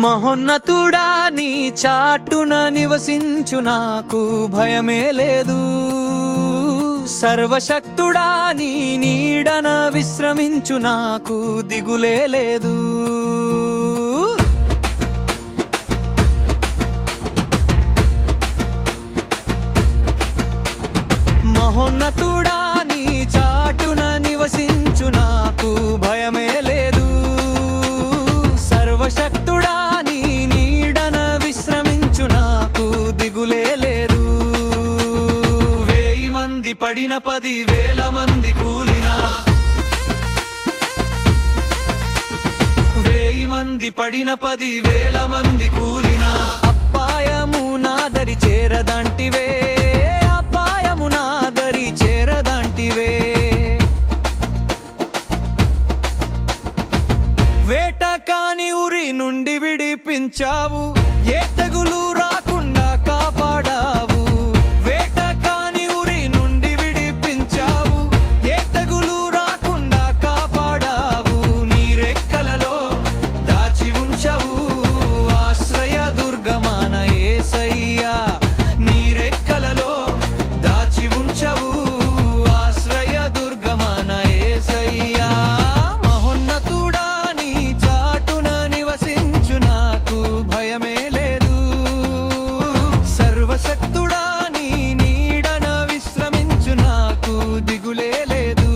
మహోన్నతుడా నీ చాటున నివసించు నాకు భయమే లేదు. సర్వశక్తుడా నీ నీడన విశ్రమించు నాకు దిగులే లేదు. మహోన్నతుడా నీ చాటున నివసించు నాకు భయమే లేదు. సర్వశక్తుడా నీ నీడన విశ్రమించు నాకు దిగులే లేదు. 1000 మంది పడిన 10,000 మంది కూలినా, 1000 మంది పడిన 10,000 మంది కూలినా అపాయము నాదరి చేరదంటివే, అపాయము నాదరి చేరదంటివే. వేట కాని ఉరి నుండి విడిపించావు, ఏ తెగులు రాకుండా కాపాడావు. వేట కాని ఉరి నుండి విడిపించావు, ఏ తెగులు రాకుండా కాపాడావు. నీ రెక్కలలో దాచి ఉంచవు ఆశ్రయ దుర్గమాన యేసయ్యా. నీ రెక్కలలో దాచి ఉంచవు ఆశ్రయ దుర్గమాన యేసయ్యా. మహోన్నతుడా నీ చాటున నివసించు నాకు భయమే లేదు. సర్వశక్తుడా నీ నీడన విశ్రమించు నాకు దిగులే లేదు.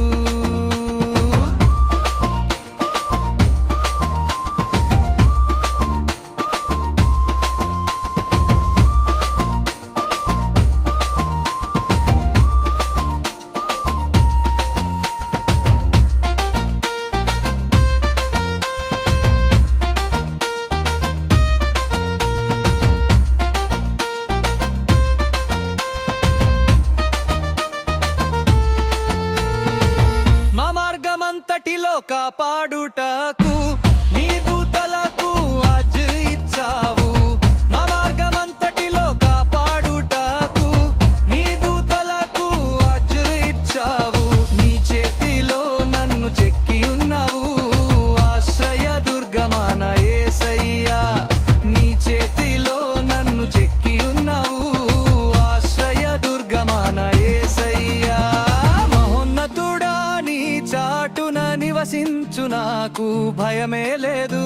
మా మార్గమంతటిలో కాపాడుటకు నీ దూతలకు ఆజ్ఞ ఇచ్చావు. మా మార్గమంతటిలో కాపాడుటకు నీ దూతలకు ఆజ్ఞ ఇచ్చావు. నీ చేతిలో నన్ను చెక్కి ఉన్నావు ఆశ్రయ దుర్గమాన యేసయ్యా. నీ చేతిలో నన్ను చెక్కి ఉన్నావు ఆశ్రయ దుర్గమాన యేసయ్యా. మహోన్నతుడా నీ చాటున నివసించు నాకు భయమే లేదు.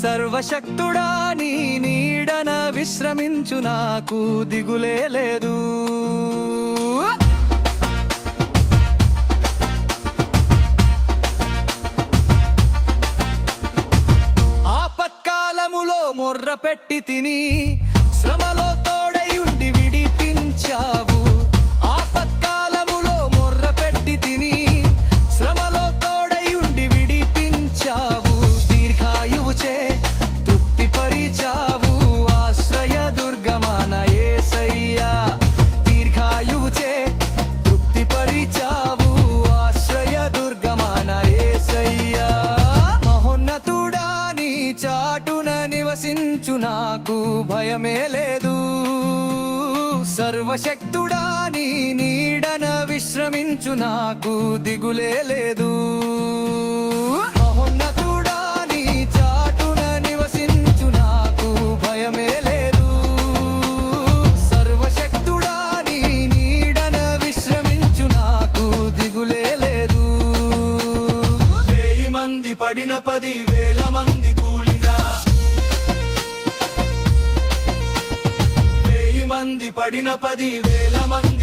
సర్వశక్తుడా నీ నీడన విశ్రమించు నాకు దిగులే లేదు. ఆపత్కాలములో మొర్ర పెట్టి తిని, శ్రమలో తోడై ఉండి విడిపించావు. ఆపత్కాలములో మొర్ర పెట్టి తిని, శ్రమలో తోడై ఉండి విడిపించావు. దీర్ఘాయువుచే తృప్తిపరిచావు ఆశ్రయ దుర్గమాన యేసయ్యా. దీర్ఘాయువుచే తృప్తిపరిచావు ఆశ్రయ దుర్గమాన యేసయ్యా. మహోన్నతుడా నీ చాటున నివసించు నాకు భయమే లేదు. సర్వశక్తుడా నీ నీడన విశ్రమించు నాకు దిగులే లేదు. మహోన్నతుడా నీ చాటున నివసించు నాకు భయమే లేదు. సర్వశక్తుడా నీ నీడన విశ్రమించు నాకు దిగులే లేదు. 1000 మంది పడిన 10,000 మంది కూలినా, 1000 మంది పడిన 10,000 మంది